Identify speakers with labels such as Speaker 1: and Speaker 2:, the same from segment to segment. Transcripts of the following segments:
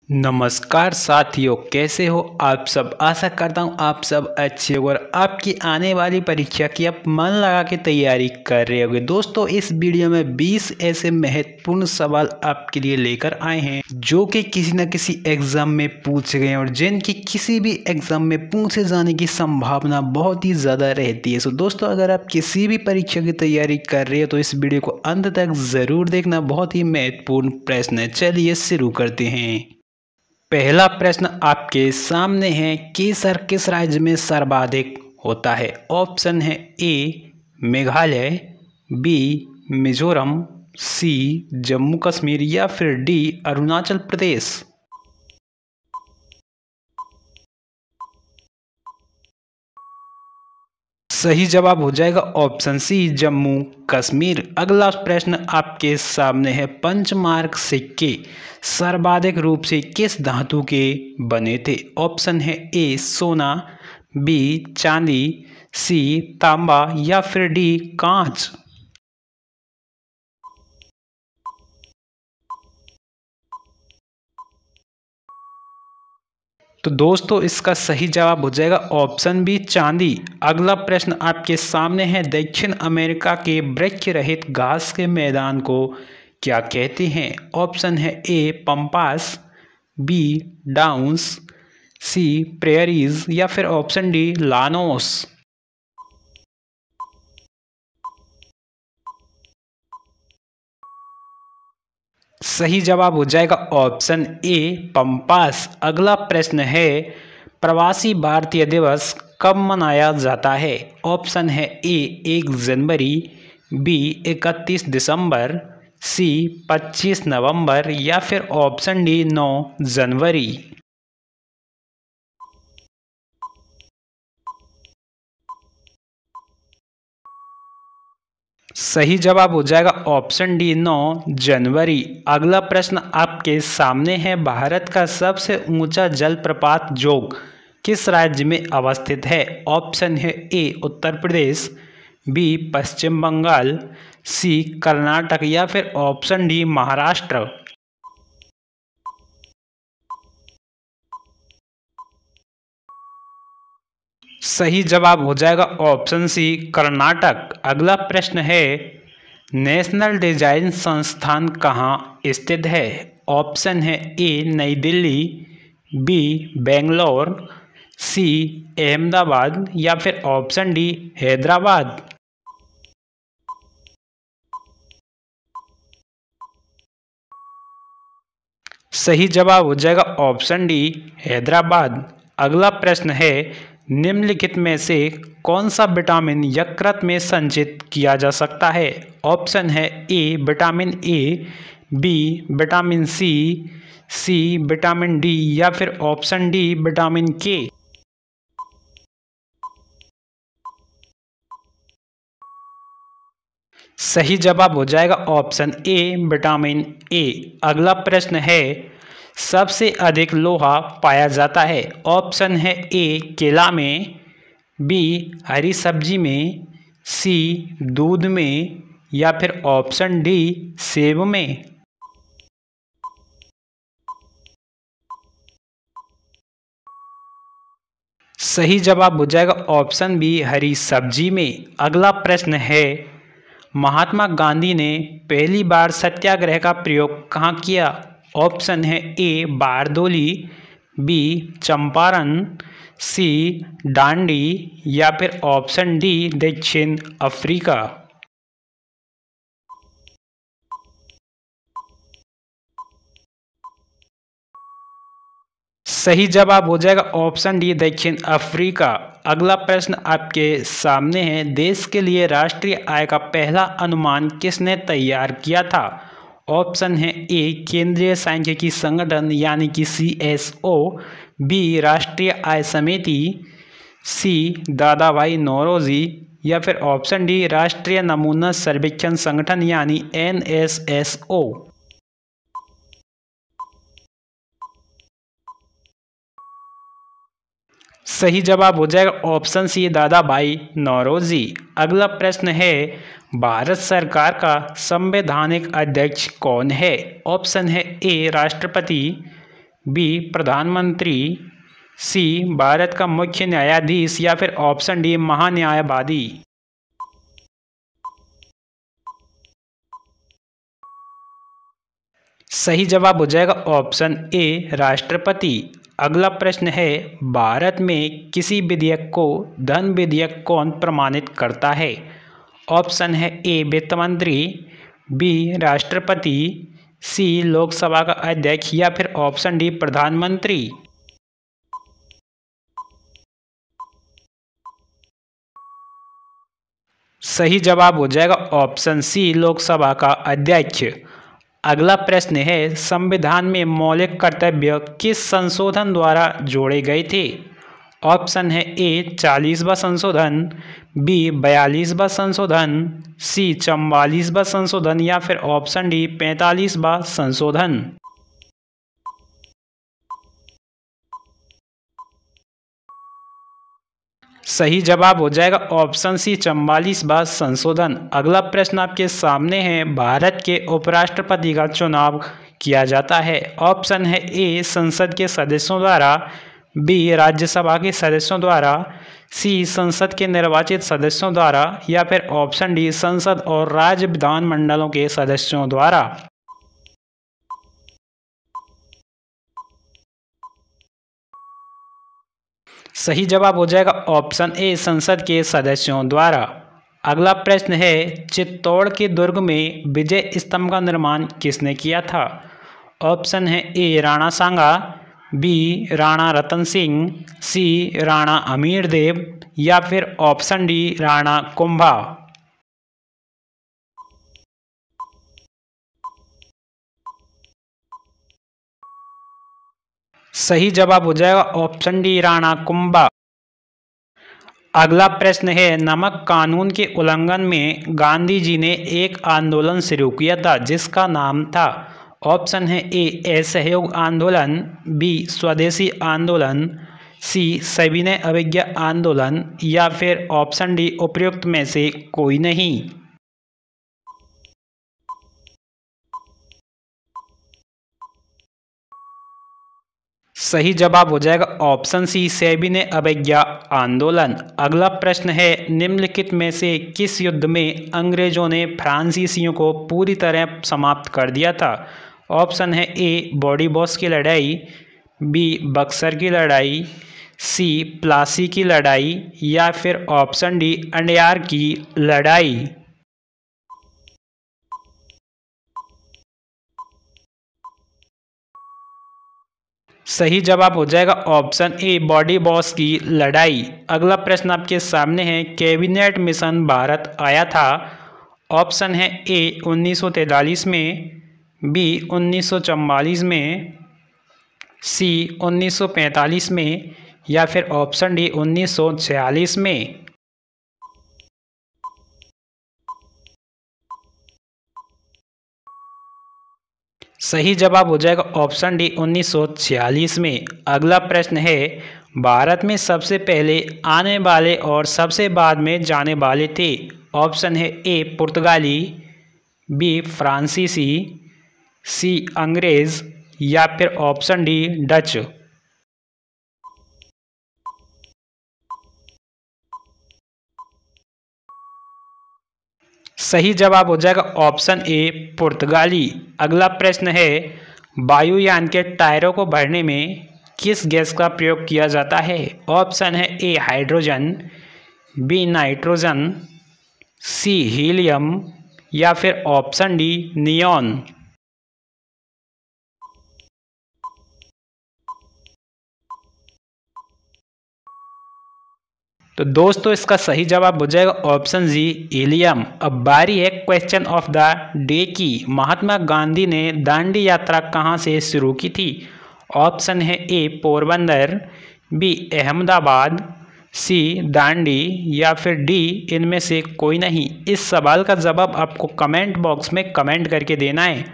Speaker 1: नमस्कार साथियों, कैसे हो आप सब। आशा करता हूँ आप सब अच्छे हो और आपकी आने वाली परीक्षा की आप मन लगा के तैयारी कर रहे होगे। दोस्तों, इस वीडियो में 20 ऐसे महत्वपूर्ण सवाल आपके लिए लेकर आए हैं जो कि किसी न किसी एग्जाम में पूछे गए हैं और जिनकी किसी भी एग्जाम में पूछे जाने की संभावना बहुत ही ज़्यादा रहती है। सो दोस्तों, अगर आप किसी भी परीक्षा की तैयारी कर रहे हो तो इस वीडियो को अंत तक ज़रूर देखना, बहुत ही महत्वपूर्ण प्रश्न है। चलिए शुरू करते हैं। पहला प्रश्न आपके सामने है, केसर किस राज्य में सर्वाधिक होता है। ऑप्शन है ए मेघालय, बी मिजोरम, सी जम्मू कश्मीर या फिर डी अरुणाचल प्रदेश। सही जवाब हो जाएगा ऑप्शन सी जम्मू कश्मीर। अगला प्रश्न आपके सामने है, पंचमार्क सिक्के सर्वाधिक रूप से किस धातु के बने थे। ऑप्शन है ए सोना, बी चांदी, सी तांबा या फिर डी कांच। तो दोस्तों, इसका सही जवाब हो जाएगा ऑप्शन बी चांदी। अगला प्रश्न आपके सामने है, दक्षिण अमेरिका के वृक्ष रहित घास के मैदान को क्या कहते हैं। ऑप्शन है ए पंपास, बी डाउन्स, सी प्रेयरीज या फिर ऑप्शन डी लानोस। सही जवाब हो जाएगा ऑप्शन ए पंपास। अगला प्रश्न है, प्रवासी भारतीय दिवस कब मनाया जाता है। ऑप्शन है ए 1 जनवरी, बी 31 दिसंबर, सी 25 नवंबर या फिर ऑप्शन डी 9 जनवरी। सही जवाब हो जाएगा ऑप्शन डी 9 जनवरी। अगला प्रश्न आपके सामने है, भारत का सबसे ऊंचा जलप्रपात जोग किस राज्य में अवस्थित है। ऑप्शन है ए उत्तर प्रदेश, बी पश्चिम बंगाल, सी कर्नाटक या फिर ऑप्शन डी महाराष्ट्र। सही जवाब हो जाएगा ऑप्शन सी कर्नाटक। अगला प्रश्न है, नेशनल डिजाइन संस्थान कहाँ स्थित है। ऑप्शन है ए नई दिल्ली, बी बेंगलोर, सी अहमदाबाद या फिर ऑप्शन डी हैदराबाद। सही जवाब हो जाएगा ऑप्शन डी हैदराबाद। अगला प्रश्न है, निम्नलिखित में से कौन सा विटामिन यकृत में संचित किया जा सकता है। ऑप्शन है A vitamin A, B vitamin C, C vitamin D या फिर ऑप्शन डी विटामिन के। सही जवाब हो जाएगा ऑप्शन ए विटामिन ए। अगला प्रश्न है, सबसे अधिक लोहा पाया जाता है। ऑप्शन है ए केला में, बी हरी सब्जी में, सी दूध में या फिर ऑप्शन डी सेब में। सही जवाब हो जाएगा ऑप्शन बी हरी सब्जी में। अगला प्रश्न है, महात्मा गांधी ने पहली बार सत्याग्रह का प्रयोग कहाँ किया। ऑप्शन है ए बारदोली, बी चंपारण, सी डांडी या फिर ऑप्शन डी दक्षिण अफ्रीका। सही जवाब हो जाएगा ऑप्शन डी दक्षिण अफ्रीका। अगला प्रश्न आपके सामने है, देश के लिए राष्ट्रीय आय का पहला अनुमान किसने तैयार किया था। ऑप्शन है ए केंद्रीय सांख्यिकी संगठन यानी कि CSO, बी राष्ट्रीय आय समिति, सी दादा भाई नौरोजी या फिर ऑप्शन डी राष्ट्रीय नमूना सर्वेक्षण संगठन यानी NSSO। सही जवाब हो जाएगा ऑप्शन सी दादा भाई नौरोजी। अगला प्रश्न है, भारत सरकार का संवैधानिक अध्यक्ष कौन है। ऑप्शन है ए राष्ट्रपति, बी प्रधानमंत्री, सी भारत का मुख्य न्यायाधीश या फिर ऑप्शन डी महान्यायवादी। सही जवाब हो जाएगा ऑप्शन ए राष्ट्रपति। अगला प्रश्न है, भारत में किसी विधेयक को धन विधेयक कौन प्रमाणित करता है? ऑप्शन है ए वित्त मंत्री, बी राष्ट्रपति, सी लोकसभा का अध्यक्ष या फिर ऑप्शन डी प्रधानमंत्री। सही जवाब हो जाएगा ऑप्शन सी लोकसभा का अध्यक्ष। अगला प्रश्न है, संविधान में मौलिक कर्तव्य किस संशोधन द्वारा जोड़े गए थे? ऑप्शन है ए 40वां संशोधन, बी 42वां संशोधन, सी 44वां संशोधन या फिर ऑप्शन डी 45वां संशोधन। सही जवाब हो जाएगा ऑप्शन सी 44वां संशोधन। अगला प्रश्न आपके सामने है, भारत के उपराष्ट्रपति का चुनाव किया जाता है। ऑप्शन है ए संसद के सदस्यों द्वारा, बी राज्यसभा के सदस्यों द्वारा, सी संसद के निर्वाचित सदस्यों द्वारा या फिर ऑप्शन डी संसद और राज्य विधानमंडलों के सदस्यों द्वारा। सही जवाब हो जाएगा ऑप्शन ए संसद के सदस्यों द्वारा। अगला प्रश्न है, चित्तौड़ के दुर्ग में विजय स्तंभ का निर्माण किसने किया था? ऑप्शन है ए राणा सांगा, बी राणा रतन सिंह, सी राणा अमीर देव या फिर ऑप्शन डी राणा कुंभा। सही जवाब हो जाएगा ऑप्शन डी राणा कुंभा। अगला प्रश्न है, नमक कानून के उल्लंघन में गांधी जी ने एक आंदोलन शुरू किया था जिसका नाम था। ऑप्शन है ए असहयोग आंदोलन, बी स्वदेशी आंदोलन, सी सविनय अवज्ञा आंदोलन या फिर ऑप्शन डी उपयुक्त में से कोई नहीं। सही जवाब हो जाएगा ऑप्शन सी सविनय अवज्ञा आंदोलन। अगला प्रश्न है, निम्नलिखित में से किस युद्ध में अंग्रेजों ने फ्रांसीसियों को पूरी तरह समाप्त कर दिया था? ऑप्शन है ए बॉडीबॉस की लड़ाई, बी बक्सर की लड़ाई, सी प्लासी की लड़ाई या फिर ऑप्शन डी अंडयार की लड़ाई। सही जवाब हो जाएगा ऑप्शन ए बॉडीबॉस की लड़ाई। अगला प्रश्न आपके सामने है, कैबिनेट मिशन भारत आया था। ऑप्शन है ए 1943 में, बी 1944 में, सी 1945 में या फिर ऑप्शन डी 1946 में। सही जवाब हो जाएगा ऑप्शन डी 1946 में। अगला प्रश्न है, भारत में सबसे पहले आने वाले और सबसे बाद में जाने वाले थे। ऑप्शन है ए पुर्तगाली, बी फ्रांसीसी, सी अंग्रेज या फिर ऑप्शन डी डच। सही जवाब हो जाएगा ऑप्शन ए पुर्तगाली। अगला प्रश्न है, वायुयान के टायरों को भरने में किस गैस का प्रयोग किया जाता है? ऑप्शन है ए हाइड्रोजन, बी नाइट्रोजन, सी हीलियम या फिर ऑप्शन डी नियॉन। तो दोस्तों इसका सही जवाब हो जाएगा ऑप्शन जी हीलियम। अब बारी है क्वेश्चन ऑफ द डे की। महात्मा गांधी ने दांडी यात्रा कहाँ से शुरू की थी? ऑप्शन है ए पोरबंदर, बी अहमदाबाद, सी दांडी या फिर डी इनमें से कोई नहीं। इस सवाल का जवाब आपको कमेंट बॉक्स में कमेंट करके देना है।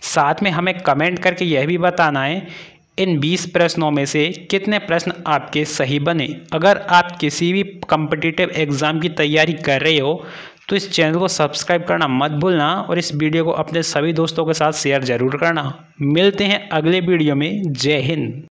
Speaker 1: साथ में हमें कमेंट करके यह भी बताना है इन 20 प्रश्नों में से कितने प्रश्न आपके सही बने। अगर आप किसी भी कॉम्पिटिटिव एग्ज़ाम की तैयारी कर रहे हो तो इस चैनल को सब्सक्राइब करना मत भूलना और इस वीडियो को अपने सभी दोस्तों के साथ शेयर जरूर करना। मिलते हैं अगले वीडियो में। जय हिंद।